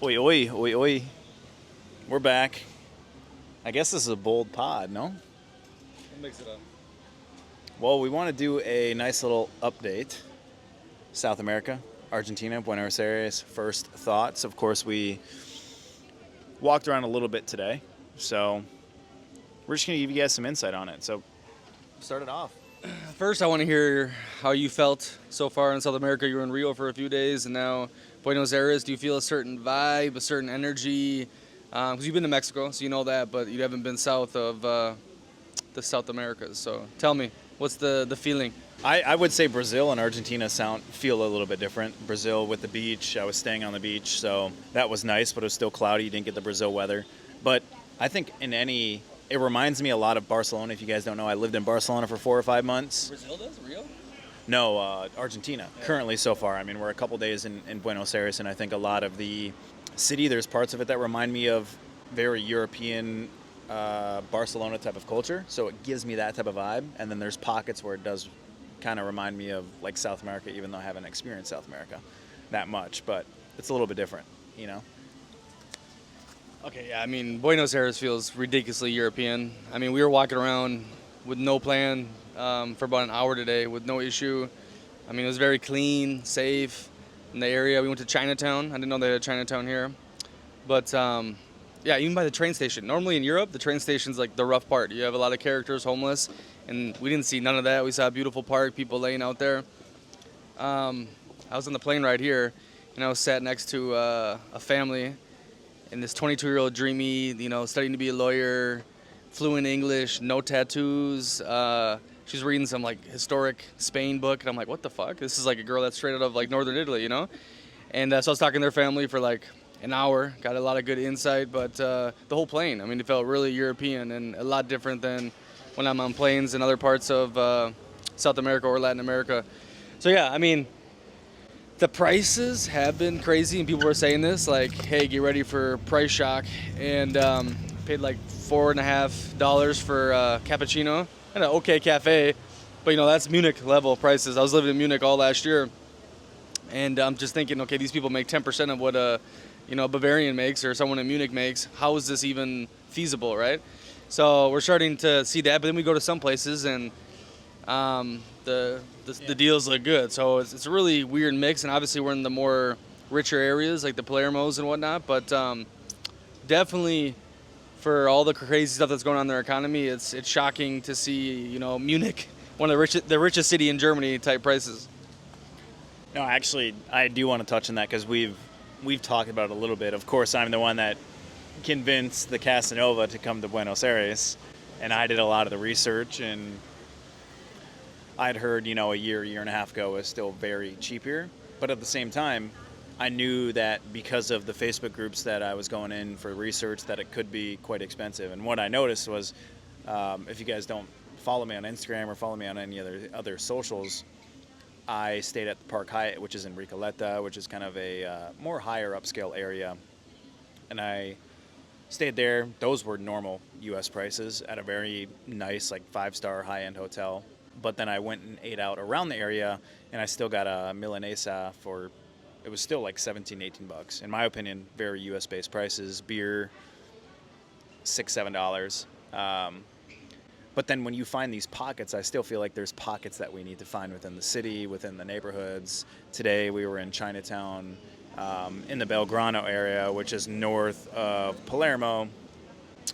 Oi, oi, oi, oi. We're back. I guess this is a bold pod, no? We'll mix it up. Well, we want to do a nice little update. South America, Argentina, Buenos Aires, first thoughts. Of course, we walked around a little bit today, so we're just going to give you guys some insight on it. So, start it off. First, I want to hear how you felt so far in South America. You were in Rio for a few days, and now Buenos Aires. Do you feel a certain vibe, a certain energy? Because you've been to Mexico, so you know that, but you haven't been south of the South Americas. So tell me, what's the feeling? I would say Brazil and Argentina feel a little bit different. Brazil with the beach, I was staying on the beach, so that was nice, but it was still cloudy. You didn't get the Brazil weather. But I think it reminds me a lot of Barcelona. If you guys don't know, I lived in Barcelona for 4 or 5 months. Brazil does? Rio? No, Argentina. Yeah. Currently, so far. I mean, we're a couple days in Buenos Aires, and I think a lot of the city, there's parts of it that remind me of very European Barcelona type of culture. So it gives me that type of vibe. And then there's pockets where it does kind of remind me of like South America, even though I haven't experienced South America that much. But it's a little bit different, you know? Okay, yeah, I mean, Buenos Aires feels ridiculously European. I mean, we were walking around with no plan for about an hour today with no issue. I mean, it was very clean, safe in the area. We went to Chinatown. I didn't know they had a Chinatown here. But, yeah, even by the train station. Normally in Europe, the train station's like the rough part. You have a lot of characters, homeless, and we didn't see none of that. We saw a beautiful park, people laying out there. I was on the plane right here, and I was sat next to a family. And this 22-year-old dreamy, studying to be a lawyer, fluent English, no tattoos. She's reading some like historic Spain book, and I'm like, what the fuck? This is like a girl that's straight out of like northern Italy, you know? And so I was talking to their family for like an hour, got a lot of good insight. But the whole plane, I mean, it felt really European and a lot different than when I'm on planes in other parts of South America or Latin America. So yeah, I mean, the prices have been crazy, and people were saying this, like, hey, get ready for price shock. And paid like $4.50 for cappuccino at an okay cafe. But, that's Munich level prices. I was living in Munich all last year. And I'm just thinking, okay, these people make 10% of what a Bavarian makes or someone in Munich makes. How is this even feasible, right? So we're starting to see that. But then we go to some places, and the deals look good. So it's a really weird mix, and obviously we're in the more richer areas like the Palermos and whatnot, but definitely for all the crazy stuff that's going on in their economy, it's shocking to see Munich, one of the richest city in Germany type prices. No, actually, I do want to touch on that because we've talked about it a little bit. Of course, I'm the one that convinced the Casanova to come to Buenos Aires, and I did a lot of the research, and I'd heard, a year and a half ago was still very cheap here. But at the same time, I knew that because of the Facebook groups that I was going in for research, that it could be quite expensive. And what I noticed was, if you guys don't follow me on Instagram or follow me on any other socials, I stayed at the Park Hyatt, which is in Recoleta, which is kind of a more higher upscale area. And I stayed there. Those were normal U.S. prices at a very nice, like 5-star high-end hotel. But then I went and ate out around the area, and I still got a Milanesa it was still like $17, $18. In my opinion, very U.S.-based prices. Beer, $6, $7. But then when you find these pockets, I still feel like there's pockets that we need to find within the city, within the neighborhoods. Today we were in Chinatown, in the Belgrano area, which is north of Palermo,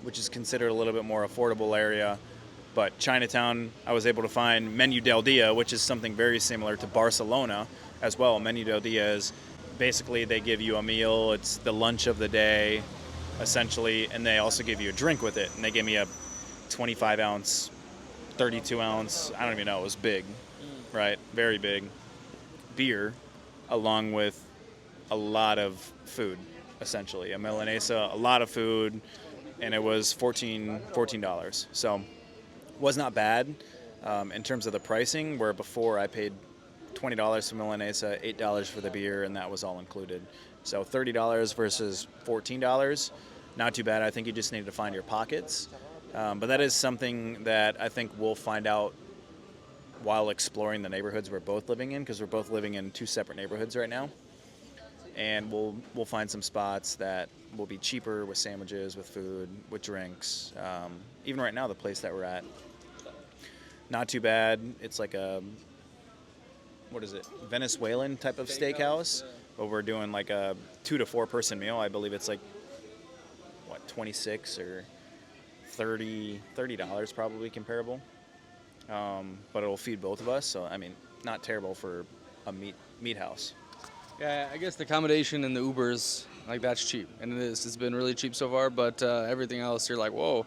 which is considered a little bit more affordable area. But Chinatown, I was able to find Menu del Dia, which is something very similar to Barcelona as well. Menu del Dia is basically they give you a meal. It's the lunch of the day, essentially, and they also give you a drink with it. And they gave me a 25-ounce, 32-ounce, I don't even know, it was big, right? Very big beer, along with a lot of food, essentially. A Milanesa, a lot of food, and it was $14. So was not bad in terms of the pricing, where before I paid $20 for Milanesa, $8 for the beer, and that was all included. So $30 versus $14, not too bad. I think you just need to find your pockets. But that is something that I think we'll find out while exploring the neighborhoods we're both living in, because we're both living in two separate neighborhoods right now. and we'll find some spots that will be cheaper with sandwiches, with food, with drinks. Even right now, the place that we're at, not too bad. It's like a, what is it, Venezuelan type of steakhouse, but we're doing like a 2 to 4 person meal. I believe it's like what, 26 or $30 probably comparable. But it'll feed both of us, so I mean, not terrible for a meat house. Yeah, I guess the accommodation and the Ubers, like that's cheap, and it is. It's been really cheap so far, but everything else, you're like, whoa.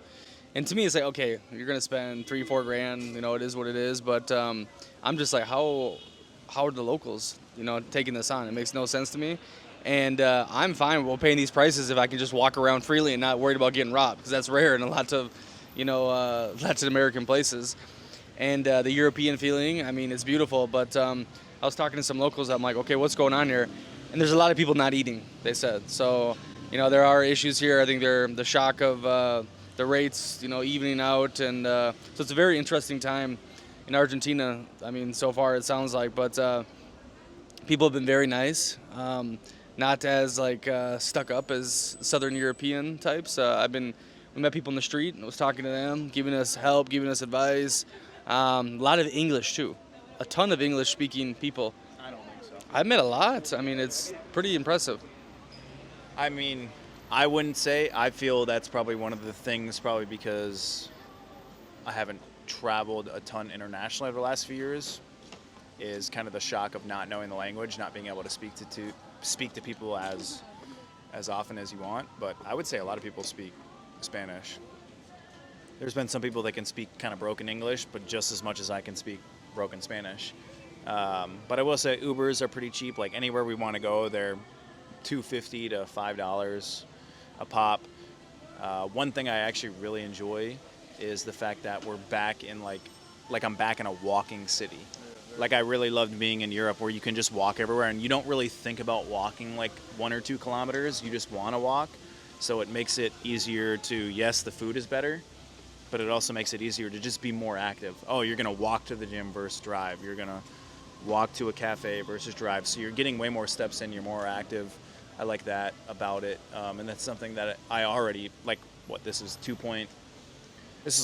And to me, it's like, okay, you're gonna spend 3-4 grand. You know, it is what it is. But I'm just like, how are the locals, taking this on? It makes no sense to me. And I'm fine with paying these prices if I can just walk around freely and not worried about getting robbed, because that's rare in a lot of, Latin American places. And the European feeling, I mean, it's beautiful. But I was talking to some locals. I'm like, okay, what's going on here? And there's a lot of people not eating, they said. So, there are issues here. I think they're the shock of the rates, evening out. And so it's a very interesting time in Argentina. I mean, so far it sounds like. But people have been very nice. Not as stuck up as Southern European types. We met people in the street and was talking to them, giving us help, giving us advice. A lot of English too, a ton of English speaking people. I don't think so. I've met a lot. I mean, it's pretty impressive. I mean, I wouldn't say. I feel that's probably one of the things, probably because I haven't traveled a ton internationally over the last few years, is kind of the shock of not knowing the language, not being able to speak to people as often as you want. But I would say a lot of people speak Spanish. There's been some people that can speak kind of broken English, but just as much as I can speak broken Spanish. But I will say Ubers are pretty cheap. Like anywhere we want to go, they're $2.50 to $5 a pop. One thing I actually really enjoy is the fact that we're back in like I'm back in a walking city. Like I really loved being in Europe where you can just walk everywhere and you don't really think about walking like 1 or 2 kilometers. You just want to walk. So it makes it easier to, yes, the food is better, but it also makes it easier to just be more active. Oh, you're going to walk to the gym versus drive. You're going to walk to a cafe versus drive. So you're getting way more steps in. You're more active. I like that about it. And that's something that I already, like, this is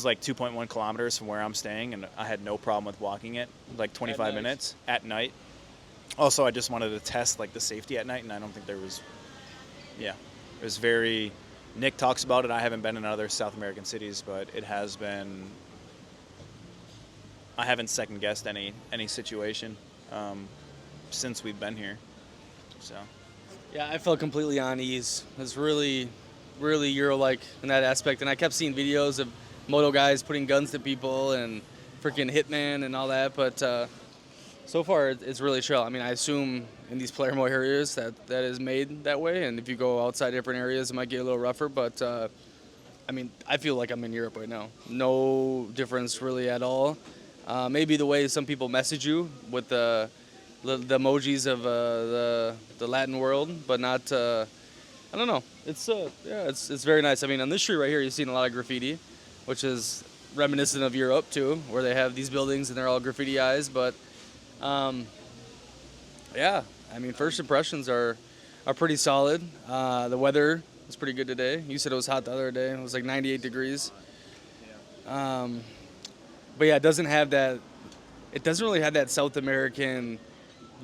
like 2.1 kilometers from where I'm staying, and I had no problem with walking it, like 25 minutes at night. Also, I just wanted to test, like, the safety at night, and I don't think there was, it was very, Nick talks about it. I haven't been in other South American cities, but it has been, I haven't second-guessed any situation since we've been here, so. Yeah, I felt completely on ease. It's really, really Euro-like in that aspect, and I kept seeing videos of moto guys putting guns to people and freaking hitman and all that, but so far it's really chill. I mean, I assume in these Palermo areas that is made that way, and if you go outside different areas it might get a little rougher, but I mean, I feel like I'm in Europe right now. No difference really at all. Maybe the way some people message you with the emojis of the Latin world, but not, I don't know. It's very nice. I mean, on this street right here you've seen a lot of graffiti, which is reminiscent of Europe too, where they have these buildings and they're all graffiti-ized. But yeah, I mean, first impressions are pretty solid. The weather was pretty good today. You said it was hot the other day. It was like 98 degrees. But yeah, it doesn't really have that South American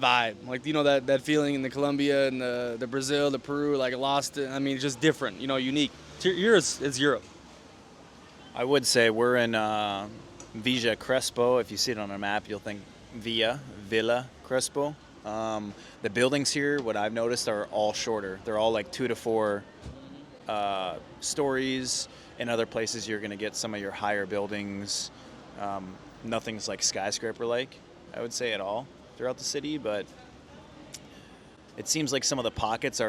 vibe. Like, that feeling in the Colombia and the Brazil, the Peru, like lost. I mean, it's just different, unique. Here it's Europe. I would say we're in Villa Crespo. If you see it on a map, you'll think Villa Crespo. The buildings here, what I've noticed, are all shorter. They're all like 2 to 4 stories. In other places, you're going to get some of your higher buildings. Nothing's like skyscraper-like, I would say, at all throughout the city. But it seems like some of the pockets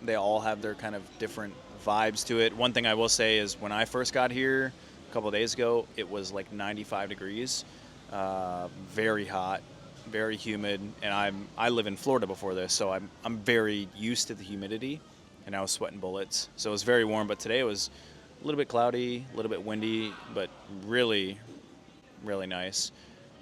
they all have their kind of different vibes to it. One thing I will say is when I first got here a couple of days ago, it was like 95 degrees, very hot, very humid, and I live in Florida before this, so I'm very used to the humidity, and I was sweating bullets. So it was very warm, but today it was a little bit cloudy, a little bit windy, but really, really nice.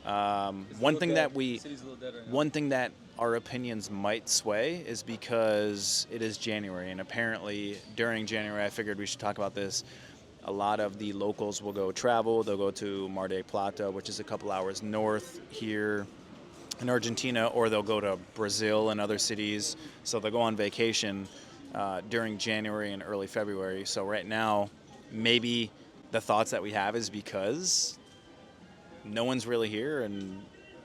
One thing that our opinions might sway is because it is January, and apparently during January, I figured we should talk about this. A lot of the locals will go travel. They'll go to Mar del Plata, which is a couple hours north here in Argentina, or they'll go to Brazil and other cities. So they'll go on vacation during January and early February. So right now, maybe the thoughts that we have is because no one's really here, and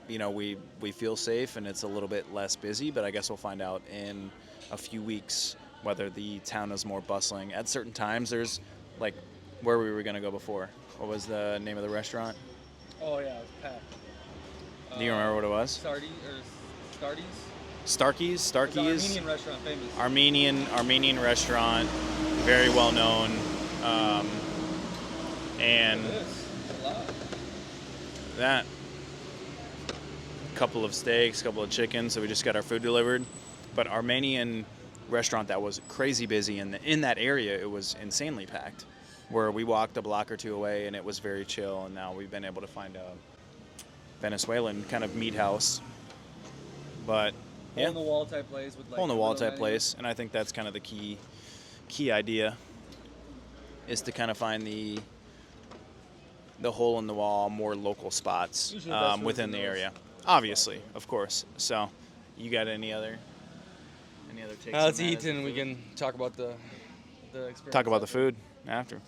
we feel safe and it's a little bit less busy. But I guess we'll find out in a few weeks whether the town is more bustling. At certain times, there's like where we were going to go before. What was the name of the restaurant? Oh yeah, it was packed. Do you remember what it was? Starkies. Starkies. It's an Armenian restaurant, famous. Armenian restaurant, very well known. And It is. A lot. that couple of steaks, couple of chickens. So we just got our food delivered. But Armenian restaurant that was crazy busy, and in that area it was insanely packed. Where we walked a block or two away and it was very chill, and now we've been able to find a Venezuelan kind of meat house. But Hole in the wall type place with like hole in the wall real type menu. place, and I think that's kind of the key idea is to kind of find the hole in the wall, more local spots Usually the best food's within in the those. area. Obviously, of course. So, you got any other takes? Let's on that eat as the and we food? can talk about the experience. Talk about the after. food after.